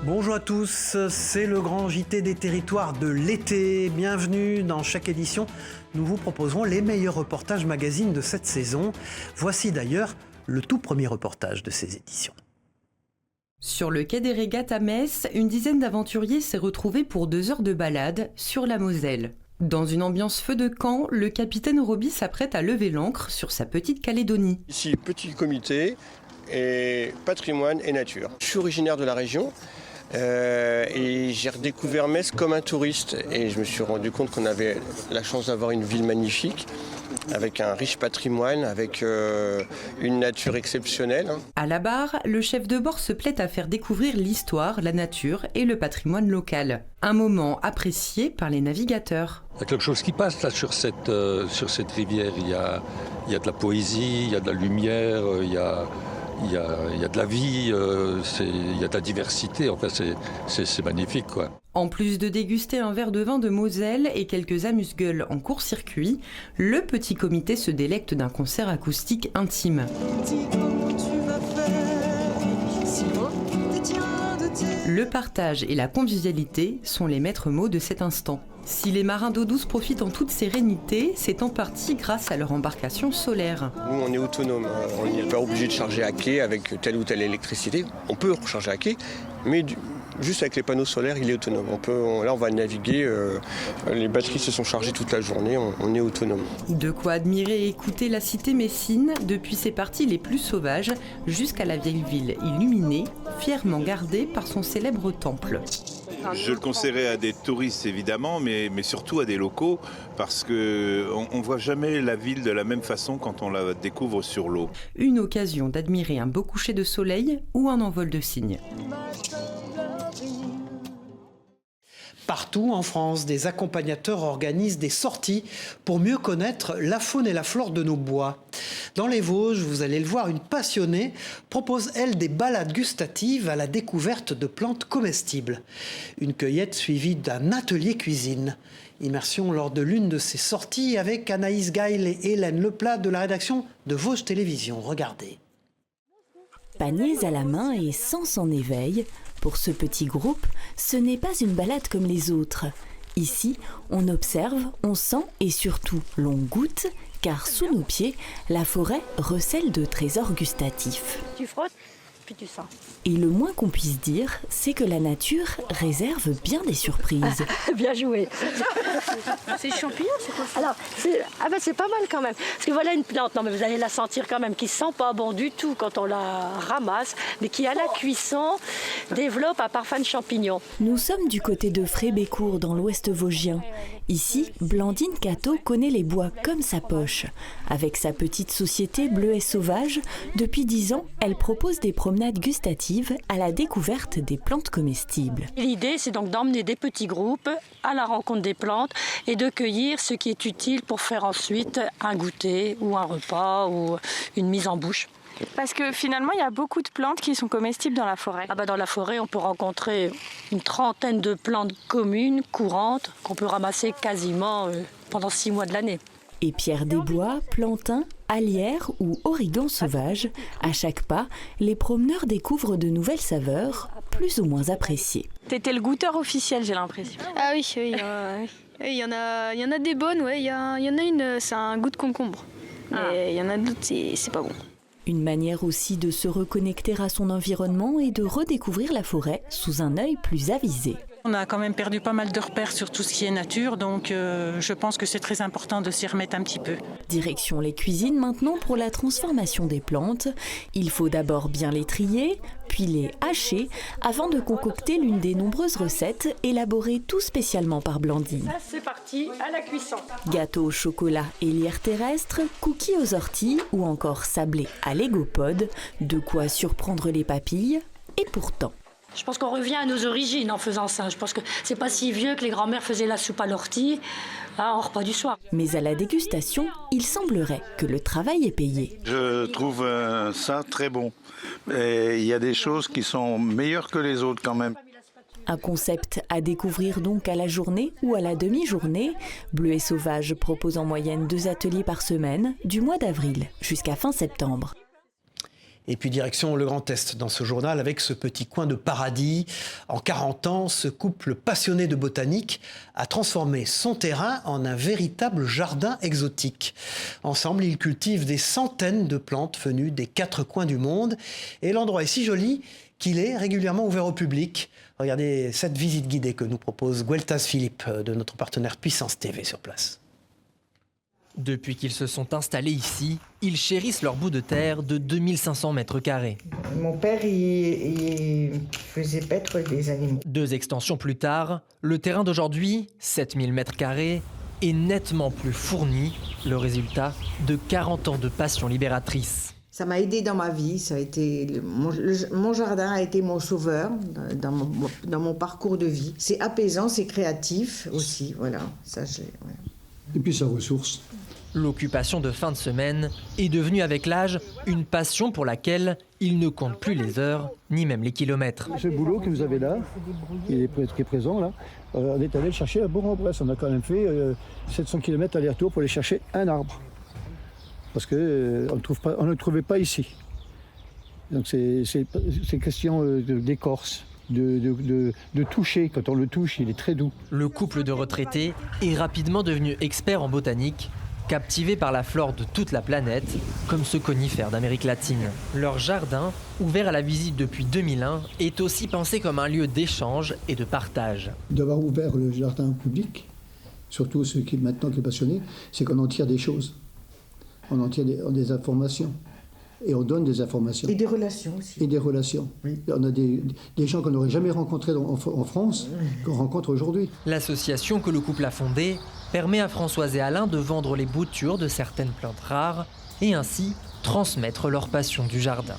Bonjour à tous, c'est le grand JT des territoires de l'été. Bienvenue dans chaque édition. Nous vous proposerons les meilleurs reportages magazines de cette saison. Voici d'ailleurs le tout premier reportage de ces éditions. Sur le quai des Régates à Metz, une dizaine d'aventuriers s'est retrouvée pour 2 heures de balade sur la Moselle. Dans une ambiance feu de camp, le capitaine Roby s'apprête à lever l'ancre sur sa petite Calédonie. Ici, petit comité, et patrimoine et nature. Je suis originaire de la région. Et j'ai redécouvert Metz comme un touriste et je me suis rendu compte qu'on avait la chance d'avoir une ville magnifique avec un riche patrimoine, avec une nature exceptionnelle. À la barre, le chef de bord se plaît à faire découvrir l'histoire, la nature et le patrimoine local. Un moment apprécié par les navigateurs. Il y a quelque chose qui passe là sur cette rivière. Il y a de la poésie, il y a de la lumière, il y a de la vie, il y a de la diversité, enfin c'est magnifique quoi. En plus de déguster un verre de vin de Moselle et quelques amuse-gueules en court-circuit, le petit comité se délecte d'un concert acoustique intime. Le partage et la convivialité sont les maîtres mots de cet instant. Si les marins d'eau douce profitent en toute sérénité, c'est en partie grâce à leur embarcation solaire. Nous, on est autonome. On n'est pas obligé de charger à quai avec telle ou telle électricité. On peut recharger à quai, mais juste avec les panneaux solaires, il est autonome. Là, on va naviguer. Les batteries se sont chargées toute la journée. On est autonome. De quoi admirer et écouter la cité messine, depuis ses parties les plus sauvages jusqu'à la vieille ville illuminée, fièrement gardée par son célèbre temple. Je le conseillerais à des touristes évidemment, mais surtout à des locaux, parce qu'on ne voit jamais la ville de la même façon quand on la découvre sur l'eau. Une occasion d'admirer un beau coucher de soleil ou un envol de cygnes. Partout en France, des accompagnateurs organisent des sorties pour mieux connaître la faune et la flore de nos bois. Dans les Vosges, vous allez le voir, une passionnée propose, elle, des balades gustatives à la découverte de plantes comestibles. Une cueillette suivie d'un atelier cuisine. Immersion lors de l'une de ces sorties avec Anaïs Gail et Hélène Leplat de la rédaction de Vosges Télévisions. Regardez. Paniers à la main et sens en éveil, pour ce petit groupe, ce n'est pas une balade comme les autres. Ici, on observe, on sent et surtout l'on goûte, car sous nos pieds, la forêt recèle de trésors gustatifs. Tu frottes, puis tu sens. Et le moins qu'on puisse dire, c'est que la nature réserve bien des surprises. Bien joué. C'est des champignons, c'est quoi ça? Alors, c'est pas mal quand même. Parce que voilà une plante, non mais vous allez la sentir quand même, qui sent pas bon du tout quand on la ramasse, mais qui à la cuisson développe un parfum de champignons. Nous sommes du côté de Frébécourt dans l'ouest vosgien. Ici, Blandine Cateau connaît les bois comme sa poche. Avec sa petite société Bleuet Sauvage, depuis 10 ans, elle propose des promenades gustatives à la découverte des plantes comestibles. L'idée, c'est donc d'emmener des petits groupes à la rencontre des plantes et de cueillir ce qui est utile pour faire ensuite un goûter ou un repas ou une mise en bouche. Parce que finalement, il y a beaucoup de plantes qui sont comestibles dans la forêt. Dans la forêt, on peut rencontrer une trentaine de plantes communes, courantes, qu'on peut ramasser quasiment pendant 6 mois de l'année. Et pierre des bois, plantain, alière ou origan sauvage, à chaque pas, les promeneurs découvrent de nouvelles saveurs, plus ou moins appréciées. T'étais le goûteur officiel, j'ai l'impression. Ah oui, il y en a des bonnes, ouais. Il y en a une, c'est un goût de concombre. Mais il y en a d'autres, c'est pas bon. Une manière aussi de se reconnecter à son environnement et de redécouvrir la forêt sous un œil plus avisé. On a quand même perdu pas mal de repères sur tout ce qui est nature, donc je pense que c'est très important de s'y remettre un petit peu. Direction les cuisines maintenant pour la transformation des plantes. Il faut d'abord bien les trier, puis les hacher, avant de concocter l'une des nombreuses recettes élaborées tout spécialement par Blandine. Ça, c'est parti, à la cuisson. Gâteau au chocolat et lierre terrestre, cookies aux orties ou encore sablés à l'égopode, de quoi surprendre les papilles, et pourtant... Je pense qu'on revient à nos origines en faisant ça. Je pense que c'est pas si vieux que les grands-mères faisaient la soupe à l'ortie, au repas du soir. Mais à la dégustation, il semblerait que le travail est payé. Je trouve ça très bon. Et il y a des choses qui sont meilleures que les autres quand même. Un concept à découvrir donc à la journée ou à la demi-journée. Bleuet Sauvage propose en moyenne 2 ateliers par semaine, du mois d'avril jusqu'à fin septembre. Et puis direction le Grand Est dans ce journal avec ce petit coin de paradis. En 40 ans, ce couple passionné de botanique a transformé son terrain en un véritable jardin exotique. Ensemble, ils cultivent des centaines de plantes venues des 4 coins du monde. Et l'endroit est si joli qu'il est régulièrement ouvert au public. Regardez cette visite guidée que nous propose Gueltas Philippe de notre partenaire Puissance TV sur place. Depuis qu'ils se sont installés ici, ils chérissent leur bout de terre de 2500 mètres carrés. Mon père, il faisait paître des animaux. 2 extensions plus tard, le terrain d'aujourd'hui, 7000 mètres carrés, est nettement plus fourni, le résultat de 40 ans de passion libératrice. Ça m'a aidé dans ma vie, ça a été mon jardin a été mon sauveur dans mon parcours de vie. C'est apaisant, c'est créatif aussi, voilà. Voilà. Et puis sa ressource. L'occupation de fin de semaine est devenue avec l'âge une passion pour laquelle il ne compte plus les heures, ni même les kilomètres. Ce boulot que vous avez là, qui est présent là, on est allé le chercher à Bourg-en-Bresse. On a quand même fait 700 km aller-retour pour aller chercher un arbre. Parce qu'on ne le trouvait pas ici. Donc c'est question d'écorce. De toucher. Quand on le touche, il est très doux. Le couple de retraités est rapidement devenu expert en botanique, captivé par la flore de toute la planète, comme ce conifère d'Amérique latine. Leur jardin, ouvert à la visite depuis 2001, est aussi pensé comme un lieu d'échange et de partage. D'avoir ouvert le jardin public, surtout ceux qui maintenant qui est passionné, c'est qu'on en tire des choses. On en tire des informations. Et on donne des informations. Et des relations aussi. Et des relations. Oui. On a des gens qu'on n'aurait jamais rencontrés en France, qu'on rencontre aujourd'hui. L'association que le couple a fondée permet à Françoise et Alain de vendre les boutures de certaines plantes rares et ainsi transmettre leur passion du jardin.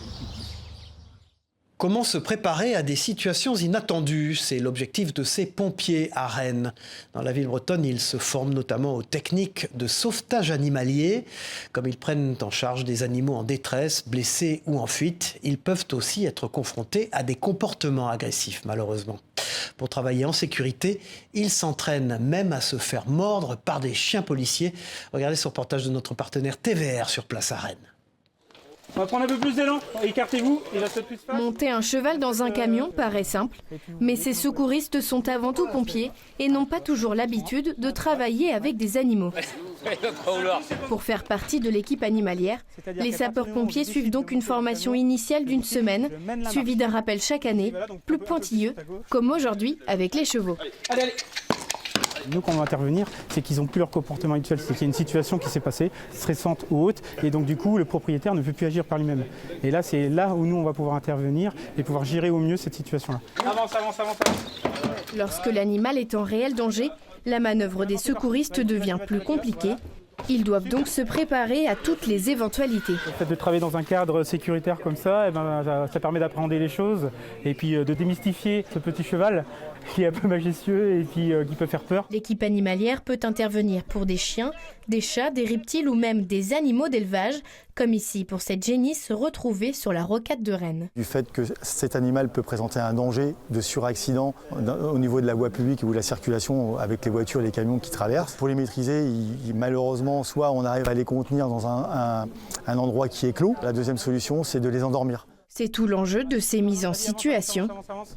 Comment se préparer à des situations inattendues? C'est l'objectif de ces pompiers à Rennes. Dans la ville bretonne, ils se forment notamment aux techniques de sauvetage animalier. Comme ils prennent en charge des animaux en détresse, blessés ou en fuite, ils peuvent aussi être confrontés à des comportements agressifs, malheureusement. Pour travailler en sécurité, ils s'entraînent même à se faire mordre par des chiens policiers. Regardez ce reportage de notre partenaire TVR sur place à Rennes. On va prendre un peu plus d'élan, écartez-vous, il va se plus face. Monter un cheval dans un camion paraît simple, mais ces secouristes sont avant tout pompiers et n'ont pas toujours l'habitude de travailler avec des animaux. Pour faire partie de l'équipe animalière, les sapeurs-pompiers suivent donc une formation initiale d'une semaine, suivie d'un rappel chaque année, plus pointilleux, comme aujourd'hui avec les chevaux. Allez. Nous, quand on va intervenir, c'est qu'ils n'ont plus leur comportement habituel, c'est qu'il y a une situation qui s'est passée, stressante ou haute, et donc du coup, le propriétaire ne peut plus agir par lui-même. Et là, c'est là où nous, on va pouvoir intervenir et pouvoir gérer au mieux cette situation-là. Avance. Lorsque l'animal est en réel danger, la manœuvre des secouristes devient plus compliquée. Ils doivent donc se préparer à toutes les éventualités. Le fait de travailler dans un cadre sécuritaire comme ça, ça permet d'appréhender les choses et puis de démystifier ce petit cheval qui est un peu majestueux et puis qui peut faire peur. L'équipe animalière peut intervenir pour des chiens, des chats, des reptiles ou même des animaux d'élevage, comme ici pour cette génisse retrouvée sur la rocade de Rennes. Du fait que cet animal peut présenter un danger de suraccident au niveau de la voie publique ou de la circulation avec les voitures et les camions qui traversent, pour les maîtriser, malheureusement, soit on arrive à les contenir dans un endroit qui est clos. La deuxième solution, c'est de les endormir. C'est tout l'enjeu de ces mises en situation.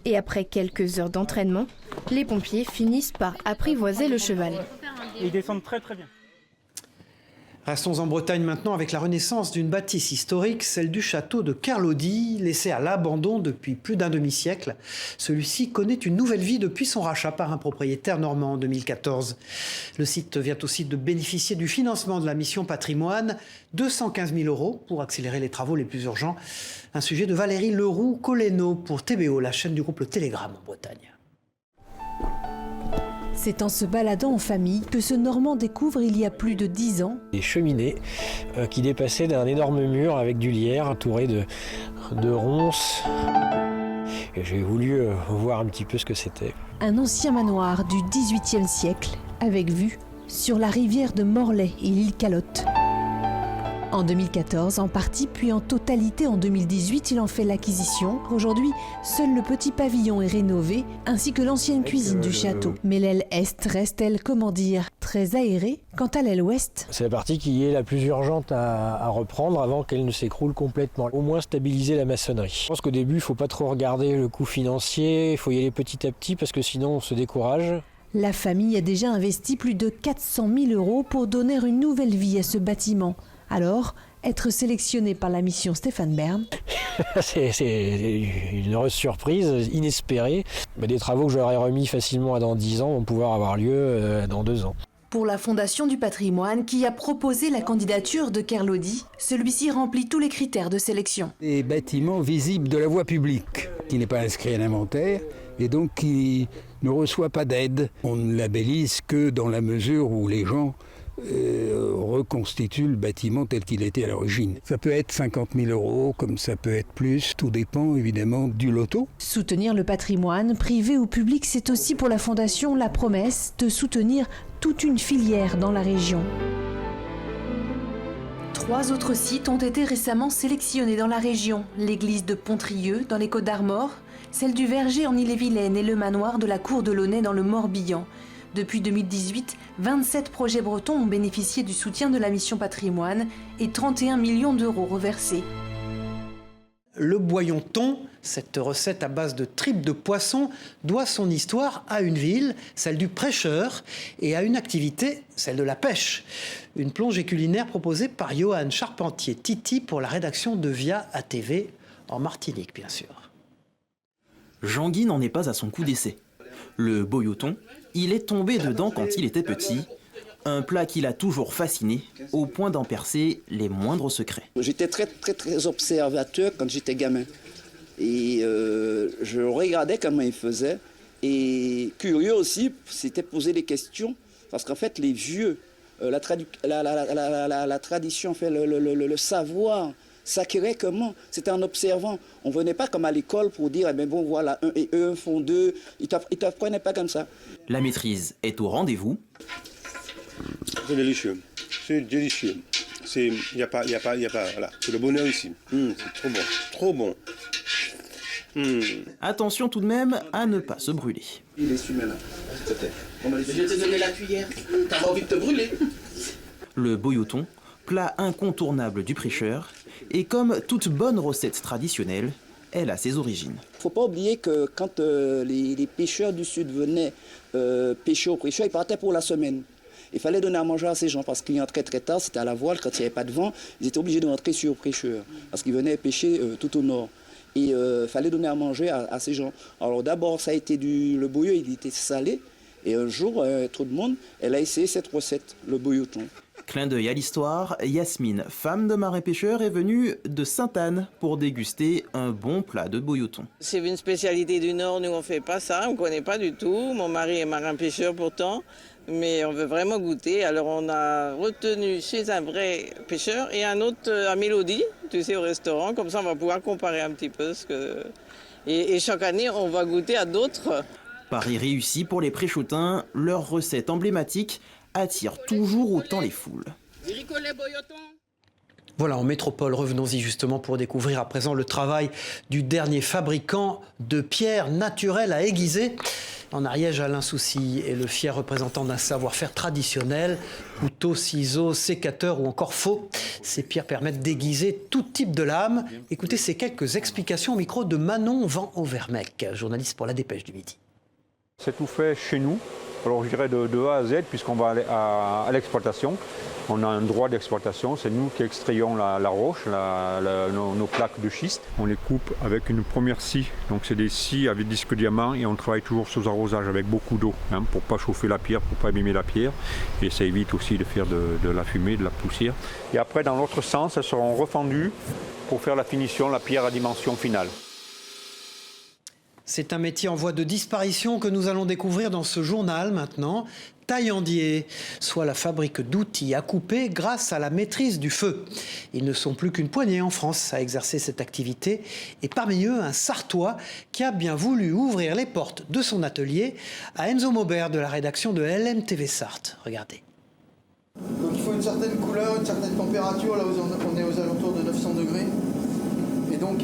Et après quelques heures d'entraînement, les pompiers finissent par apprivoiser le cheval. Ils descendent très bien. Restons en Bretagne maintenant avec la renaissance d'une bâtisse historique, celle du château de Kerlody, laissé à l'abandon depuis plus d'un demi-siècle. Celui-ci connaît une nouvelle vie depuis son rachat par un propriétaire normand en 2014. Le site vient aussi de bénéficier du financement de la mission Patrimoine, 215 000 € pour accélérer les travaux les plus urgents. Un sujet de Valérie Leroux-Coleno pour TBO, la chaîne du groupe Le Télégramme en Bretagne. C'est en se baladant en famille que ce Normand découvre il y a plus de 10 ans des cheminées qui dépassaient d'un énorme mur avec du lierre entouré de ronces. Et j'ai voulu voir un petit peu ce que c'était. Un ancien manoir du XVIIIe siècle avec vue sur la rivière de Morlaix et l'île Calotte. En 2014, en partie, puis en totalité en 2018, il en fait l'acquisition. Aujourd'hui, seul le petit pavillon est rénové, ainsi que l'ancienne cuisine du château. Mais l'aile est reste, elle, comment dire, très aérée. Quant à l'aile ouest... C'est la partie qui est la plus urgente à reprendre avant qu'elle ne s'écroule complètement. Au moins stabiliser la maçonnerie. Je pense qu'au début, il ne faut pas trop regarder le coût financier, il faut y aller petit à petit parce que sinon on se décourage. La famille a déjà investi plus de 400 000 € pour donner une nouvelle vie à ce bâtiment. Alors, être sélectionné par la mission Stéphane Bern. C'est une heureuse surprise, inespérée. Des travaux que j'aurais remis facilement à dans 10 ans vont pouvoir avoir lieu dans 2 ans. Pour la Fondation du patrimoine qui a proposé la candidature de Kerlody, celui-ci remplit tous les critères de sélection. Des bâtiments visibles de la voie publique, qui n'est pas inscrit à l'inventaire et donc qui ne reçoit pas d'aide. On ne labellise que dans la mesure où les gens reconstitue le bâtiment tel qu'il était à l'origine. Ça peut être 50 000 €, comme ça peut être plus, tout dépend évidemment du loto. Soutenir le patrimoine, privé ou public, c'est aussi pour la Fondation la promesse de soutenir toute une filière dans la région. 3 autres sites ont été récemment sélectionnés dans la région. L'église de Pontrieux dans les Côtes-d'Armor, celle du Verger en Ille-et-Vilaine et le manoir de la Cour de Launay dans le Morbihan. Depuis 2018, 27 projets bretons ont bénéficié du soutien de la mission patrimoine et 31 millions d'euros reversés. Le boyonton, cette recette à base de tripes de poisson, doit son histoire à une ville, celle du Prêcheur, et à une activité, celle de la pêche. Une plongée culinaire proposée par Johan Charpentier Titi pour la rédaction de Via ATV, en Martinique bien sûr. Jean-Guy n'en est pas à son coup d'essai. Le boyauton, il est tombé dedans quand il était petit. Un plat qui l'a toujours fasciné, au point d'en percer les moindres secrets. J'étais très observateur quand j'étais gamin. Et je regardais comment il faisait. Et curieux aussi, c'était poser des questions. Parce qu'en fait, les vieux, la tradition, fait, le savoir s'acquérait comment? C'était en observant. On ne venait pas comme à l'école pour dire, eh bien bon voilà, 1 et 1 font 2. Ils ne t'apprenaient pas comme ça. La maîtrise est au rendez-vous. C'est délicieux. C'est délicieux. Il n'y a pas, voilà. C'est le bonheur ici. C'est trop bon. Attention tout de même à ne pas se brûler. Il est celui-là, s'il te plaît. Je vais te donner la cuillère. T'as envie de te brûler? Le boyauton, plat incontournable du Prêcheur, et comme toute bonne recette traditionnelle, elle a ses origines. Il ne faut pas oublier que quand les pêcheurs du Sud venaient pêcher au Prêcheur, ils partaient pour la semaine. Il fallait donner à manger à ces gens parce qu'ils entraient très tard, c'était à la voile, quand il n'y avait pas de vent, ils étaient obligés de rentrer sur le Prêcheur parce qu'ils venaient pêcher tout au nord. Et il fallait donner à manger à ces gens. Alors d'abord, ça a été le bouillon, il était salé. Et un jour, trop de monde, elle a essayé cette recette, le boyauton. Clin d'œil à l'histoire, Yasmine, femme de marin-pêcheur, est venue de Sainte-Anne pour déguster un bon plat de boyauton. C'est une spécialité du Nord, nous on ne fait pas ça, on ne connaît pas du tout. Mon mari est marin-pêcheur pourtant, mais on veut vraiment goûter. Alors on a retenu chez un vrai pêcheur et un autre à Mélodie, tu sais, au restaurant. Comme ça on va pouvoir comparer un petit peu. Et chaque année on va goûter à d'autres. Pari réussi pour les Préchotins, leur recette emblématique attire toujours autant les foules. Voilà, en métropole, revenons-y justement pour découvrir à présent le travail du dernier fabricant de pierres naturelles à aiguiser. En Ariège, Alain Soucy est le fier représentant d'un savoir-faire traditionnel. Couteaux, ciseaux, sécateurs ou encore faux. Ces pierres permettent d'aiguiser tout type de lame. Écoutez ces quelques explications au micro de Manon Van Overmec, journaliste pour La Dépêche du Midi. C'est tout fait chez nous. Alors je dirais de A à Z, puisqu'on va aller à l'exploitation. On a un droit d'exploitation, c'est nous qui extrayons la roche, nos plaques de schiste. On les coupe avec une première scie, donc c'est des scies avec disque diamant et on travaille toujours sous arrosage avec beaucoup d'eau, pour ne pas chauffer la pierre, pour ne pas abîmer la pierre. Et ça évite aussi de faire de la fumée, de la poussière. Et après, dans l'autre sens, elles seront refendues pour faire la finition, la pierre à dimension finale. C'est un métier en voie de disparition que nous allons découvrir dans ce journal maintenant. Taillandier, soit la fabrique d'outils à couper grâce à la maîtrise du feu. Ils ne sont plus qu'une poignée en France à exercer cette activité et parmi eux un Sartois qui a bien voulu ouvrir les portes de son atelier à Enzo Maubert de la rédaction de LMTV Sarthe. Regardez. Donc il faut une certaine couleur, une certaine température, là on est aux alentours de 900 degrés. Et donc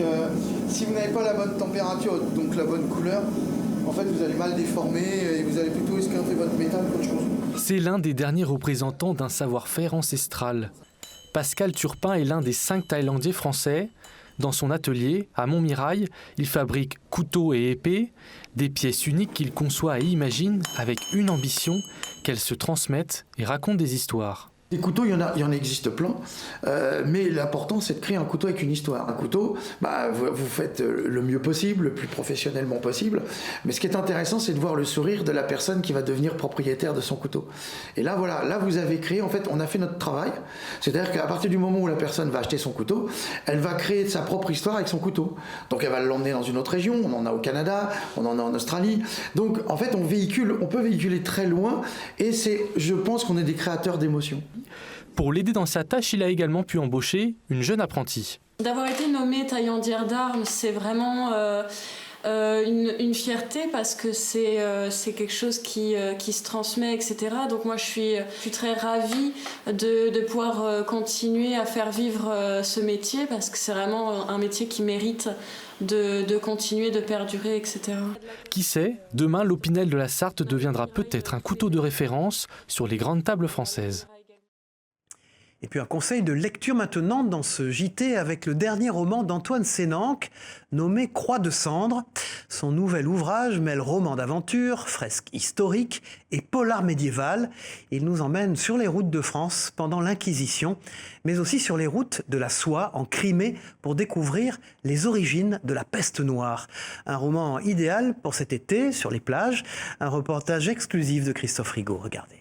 si vous n'avez pas la bonne température, donc la bonne couleur, en fait vous allez mal déformer et vous allez plutôt esquinter votre métal qu'autre chose. C'est l'un des derniers représentants d'un savoir-faire ancestral. Pascal Turpin est l'un des 5 Thaïlandais français. Dans son atelier, à Montmirail, il fabrique couteaux et épées, des pièces uniques qu'il conçoit et imagine avec une ambition, qu'elles se transmettent et racontent des histoires. Des couteaux, il y en existe plein, mais l'important c'est de créer un couteau avec une histoire. Un couteau, vous faites le mieux possible, le plus professionnellement possible, mais ce qui est intéressant c'est de voir le sourire de la personne qui va devenir propriétaire de son couteau. Et là voilà, là vous avez créé, en fait on a fait notre travail, c'est-à-dire qu'à partir du moment où la personne va acheter son couteau, elle va créer sa propre histoire avec son couteau. Donc elle va l'emmener dans une autre région, on en a au Canada, on en a en Australie, donc en fait on peut véhiculer très loin et je pense qu'on est des créateurs d'émotions. Pour l'aider dans sa tâche, il a également pu embaucher une jeune apprentie. D'avoir été nommée taillandière d'armes, c'est vraiment une fierté parce que c'est quelque chose qui se transmet, etc. Donc moi je suis très ravie de pouvoir continuer à faire vivre ce métier parce que c'est vraiment un métier qui mérite de continuer, de perdurer, etc. Qui sait, demain l'Opinel de la Sarthe deviendra peut-être un couteau de référence sur les grandes tables françaises. Et puis un conseil de lecture maintenant dans ce JT avec le dernier roman d'Antoine Sénanque, nommé Croix de cendre. Son nouvel ouvrage mêle roman d'aventure, fresque historique et polar médiéval. Il nous emmène sur les routes de France pendant l'Inquisition, mais aussi sur les routes de la soie en Crimée pour découvrir les origines de la peste noire. Un roman idéal pour cet été sur les plages. Un reportage exclusif de Christophe Rigaud. Regardez.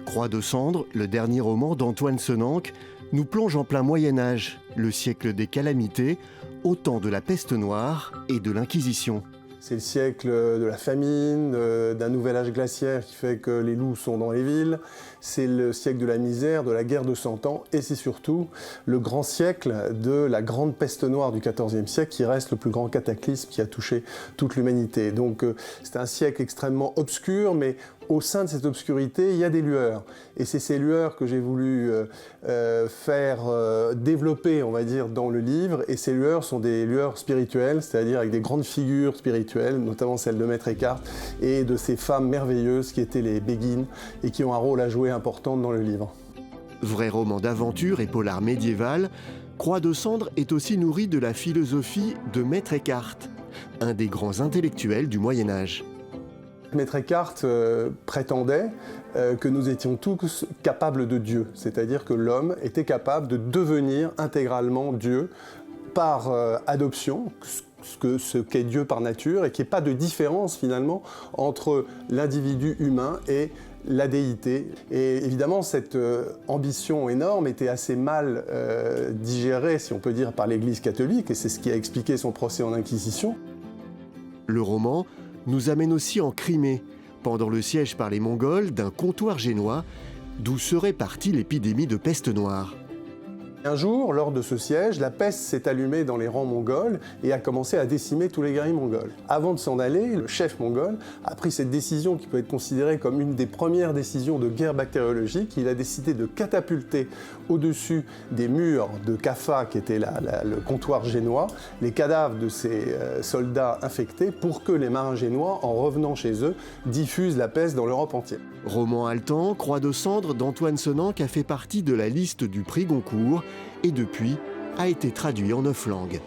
Croix de cendre, le dernier roman d'Antoine Sénanque, nous plonge en plein Moyen-Âge, le siècle des calamités, au temps de la peste noire et de l'Inquisition. C'est le siècle de la famine, d'un nouvel âge glaciaire qui fait que les loups sont dans les villes. C'est le siècle de la misère, de la guerre de 100 ans. Et c'est surtout le grand siècle de la grande peste noire du XIVe siècle qui reste le plus grand cataclysme qui a touché toute l'humanité. Donc c'est un siècle extrêmement obscur, mais au sein de cette obscurité, il y a des lueurs. Et c'est ces lueurs que j'ai voulu faire développer, on va dire, dans le livre. Et ces lueurs sont des lueurs spirituelles, c'est-à-dire avec des grandes figures spirituelles, notamment celle de Maître Eckhart, et de ces femmes merveilleuses qui étaient les béguines et qui ont un rôle à jouer important dans le livre. Vrai roman d'aventure et polar médiéval, Croix de cendre est aussi nourri de la philosophie de Maître Eckhart, un des grands intellectuels du Moyen-Âge. Maître Eckhart prétendait que nous étions tous capables de Dieu, c'est-à-dire que l'homme était capable de devenir intégralement Dieu par adoption, ce qu'est Dieu par nature, et qu'il n'y ait pas de différence finalement entre l'individu humain et la déité. Et évidemment, cette ambition énorme était assez mal digérée, si on peut dire, par l'Église catholique, et c'est ce qui a expliqué son procès en Inquisition. Le roman nous amène aussi en Crimée, pendant le siège par les Mongols d'un comptoir génois, d'où serait partie l'épidémie de peste noire. Un jour, lors de ce siège, la peste s'est allumée dans les rangs mongols et a commencé à décimer tous les guerriers mongols. Avant de s'en aller, le chef mongol a pris cette décision qui peut être considérée comme une des premières décisions de guerre bactériologique. Il a décidé de catapulter au-dessus des murs de Kaffa, qui était le comptoir génois, les cadavres de ces soldats infectés pour que les marins génois, en revenant chez eux, diffusent la peste dans l'Europe entière. Roman haletant, Croix de cendre d'Antoine Sénanque a fait partie de la liste du prix Goncourt et depuis a été traduit en 9 langues.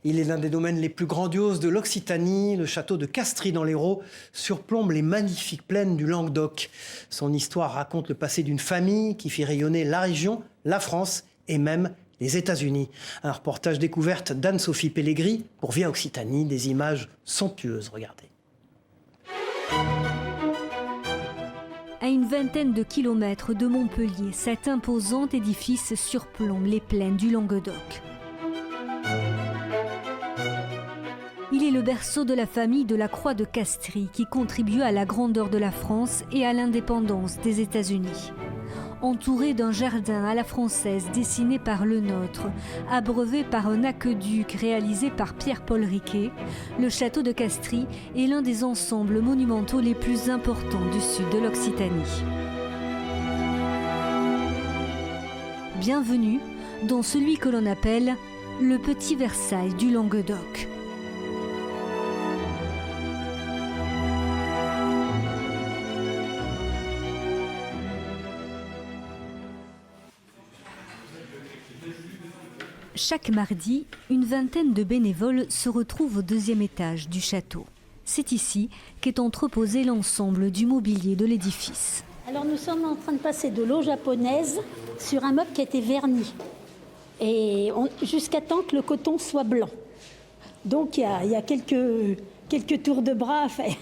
Il est l'un des domaines les plus grandioses de l'Occitanie. Le château de Castries dans l'Hérault surplombe les magnifiques plaines du Languedoc. Son histoire raconte le passé d'une famille qui fit rayonner la région, la France et même les États-Unis. Un reportage découverte d'Anne-Sophie Pellegri pour Via Occitanie. Des images somptueuses, regardez. À une vingtaine de kilomètres de Montpellier, cet imposant édifice surplombe les plaines du Languedoc. Il est le berceau de la famille de la Croix de Castries qui contribue à la grandeur de la France et à l'indépendance des États-Unis. entouré d'un jardin à la française dessiné par Lenôtre, abreuvé par un aqueduc réalisé par Pierre-Paul Riquet, le château de Castries est l'un des ensembles monumentaux les plus importants du sud de l'Occitanie. Bienvenue dans celui que l'on appelle le Petit Versailles du Languedoc. Chaque mardi, une vingtaine de bénévoles se retrouvent au deuxième étage du château. C'est ici qu'est entreposé l'ensemble du mobilier de l'édifice. Alors nous sommes en train de passer de l'eau japonaise sur un meuble qui a été verni. Et jusqu'à temps que le coton soit blanc. Donc il y a quelques tours de bras à faire.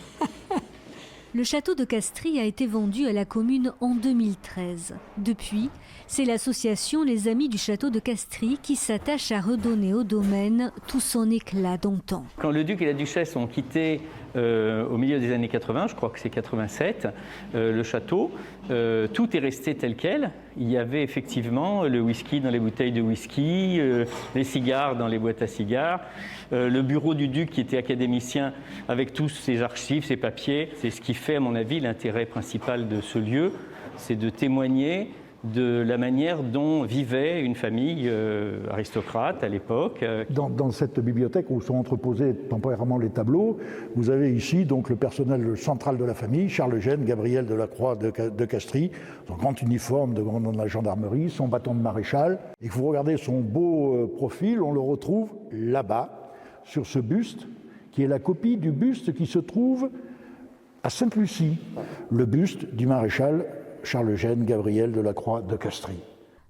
Le château de Castries a été vendu à la commune en 2013. Depuis, c'est l'association Les Amis du Château de Castries qui s'attache à redonner au domaine tout son éclat d'antan. Quand le duc et la duchesse ont quitté au milieu des années 80, je crois que c'est 87, le château, tout est resté tel quel. Il y avait effectivement le whisky dans les bouteilles de whisky, les cigares dans les boîtes à cigares, le bureau du duc qui était académicien avec tous ses archives, ses papiers. C'est ce qui fait, à mon avis, l'intérêt principal de ce lieu, c'est de témoigner de la manière dont vivait une famille aristocrate à l'époque. Dans cette bibliothèque où sont entreposés temporairement les tableaux, vous avez ici donc le personnel central de la famille, Charles Eugène, Gabriel de la Croix de Castries, son grand uniforme de commandant de la gendarmerie, son bâton de maréchal. Et que vous regardez son beau profil, on le retrouve là-bas, sur ce buste, qui est la copie du buste qui se trouve à Sainte-Lucie, le buste du maréchal Charles Eugène Gabriel de la Croix de Castries.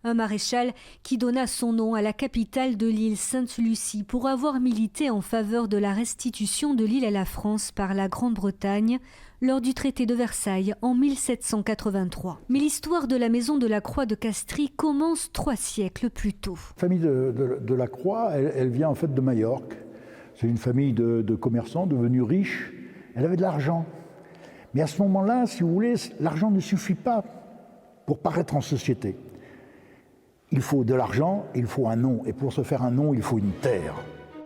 Un maréchal qui donna son nom à la capitale de l'île Sainte-Lucie pour avoir milité en faveur de la restitution de l'île à la France par la Grande-Bretagne lors du traité de Versailles en 1783. Mais l'histoire de la maison de la Croix de Castries commence 3 siècles plus tôt. La famille de la Croix, elle vient en fait de Majorque. C'est une famille de commerçants devenus riches. Elle avait de l'argent. Mais à ce moment-là, si vous voulez, l'argent ne suffit pas pour paraître en société. Il faut de l'argent, il faut un nom. Et pour se faire un nom, il faut une terre.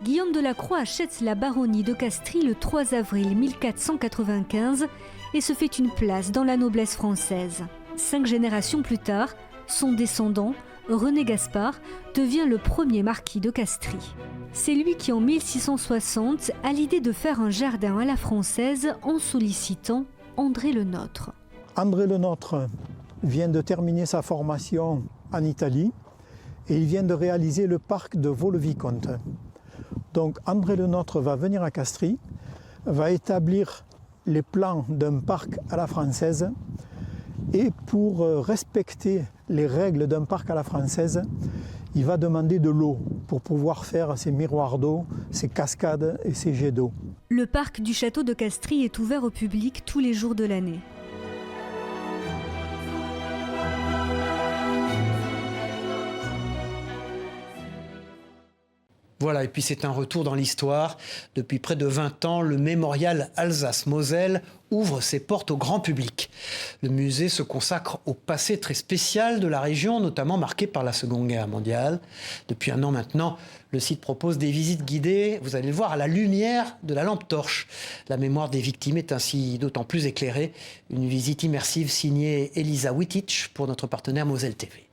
Guillaume de la Croix achète la baronnie de Castries le 3 avril 1495 et se fait une place dans la noblesse française. 5 générations plus tard, son descendant, René Gaspard, devient le premier marquis de Castries. C'est lui qui, en 1660, a l'idée de faire un jardin à la française en sollicitant André Lenôtre. André Lenôtre vient de terminer sa formation en Italie et il vient de réaliser le parc de Vaux-le-Vicomte. Donc André Lenôtre va venir à Castries, va établir les plans d'un parc à la française et pour respecter les règles d'un parc à la française, il va demander de l'eau pour pouvoir faire ses miroirs d'eau, ses cascades et ses jets d'eau. Le parc du château de Castries est ouvert au public tous les jours de l'année. Voilà, et puis c'est un retour dans l'histoire. Depuis près de 20 ans, le mémorial Alsace-Moselle ouvre ses portes au grand public. Le musée se consacre au passé très spécial de la région, notamment marqué par la Seconde Guerre mondiale. Depuis 1 an maintenant, le site propose des visites guidées, vous allez le voir, à la lumière de la lampe torche. La mémoire des victimes est ainsi d'autant plus éclairée. Une visite immersive signée Elisa Wittich pour notre partenaire Moselle TV.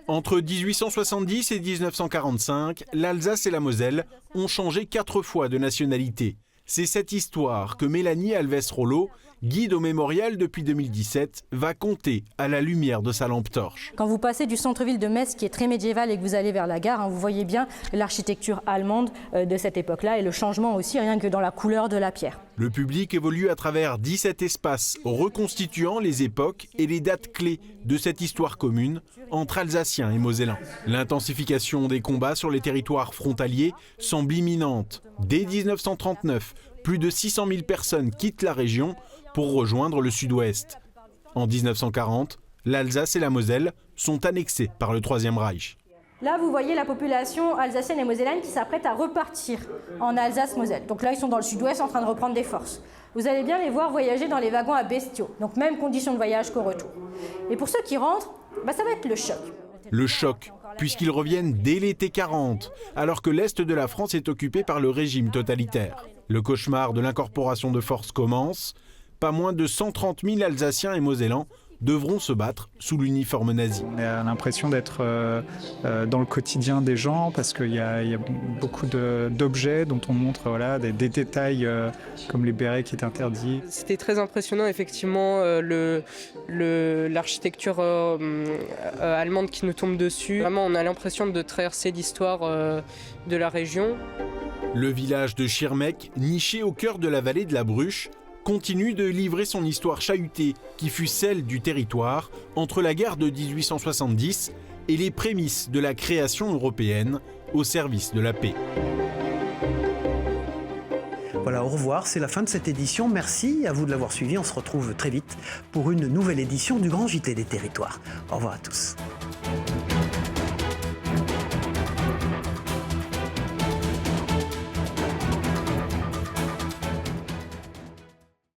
Entre 1870 et 1945, l'Alsace et la Moselle ont changé 4 fois de nationalité. C'est cette histoire que Mélanie Alves-Rollo, guide au mémorial depuis 2017, va conter à la lumière de sa lampe torche. Quand vous passez du centre-ville de Metz, qui est très médiéval, et que vous allez vers la gare, vous voyez bien l'architecture allemande de cette époque-là et le changement aussi, rien que dans la couleur de la pierre. Le public évolue à travers 17 espaces, reconstituant les époques et les dates clés de cette histoire commune entre Alsaciens et Mosellans. L'intensification des combats sur les territoires frontaliers semble imminente. Dès 1939, plus de 600 000 personnes quittent la région pour rejoindre le sud-ouest. En 1940, l'Alsace et la Moselle sont annexées par le Troisième Reich. Là, vous voyez la population alsacienne et mosellane qui s'apprête à repartir en Alsace-Moselle. Donc là, ils sont dans le sud-ouest en train de reprendre des forces. Vous allez bien les voir voyager dans les wagons à bestiaux. Donc même conditions de voyage qu'au retour. Et pour ceux qui rentrent, ça va être le choc. Le choc, puisqu'ils reviennent dès l'été 40, alors que l'Est de la France est occupé par le régime totalitaire. Le cauchemar de l'incorporation de forces commence. Pas moins de 130 000 Alsaciens et Mosellans devront se battre sous l'uniforme nazi. On a l'impression d'être dans le quotidien des gens parce qu'il y a beaucoup d'objets dont on montre des détails comme les bérets qui est interdit. C'était très impressionnant effectivement l'architecture allemande qui nous tombe dessus. Vraiment on a l'impression de traverser l'histoire de la région. Le village de Schirmeck, niché au cœur de la vallée de la Bruche, continue de livrer son histoire chahutée, qui fut celle du territoire entre la guerre de 1870 et les prémices de la création européenne au service de la paix. Voilà, au revoir, c'est la fin de cette édition. Merci à vous de l'avoir suivi. On se retrouve très vite pour une nouvelle édition du Grand JT des Territoires. Au revoir à tous.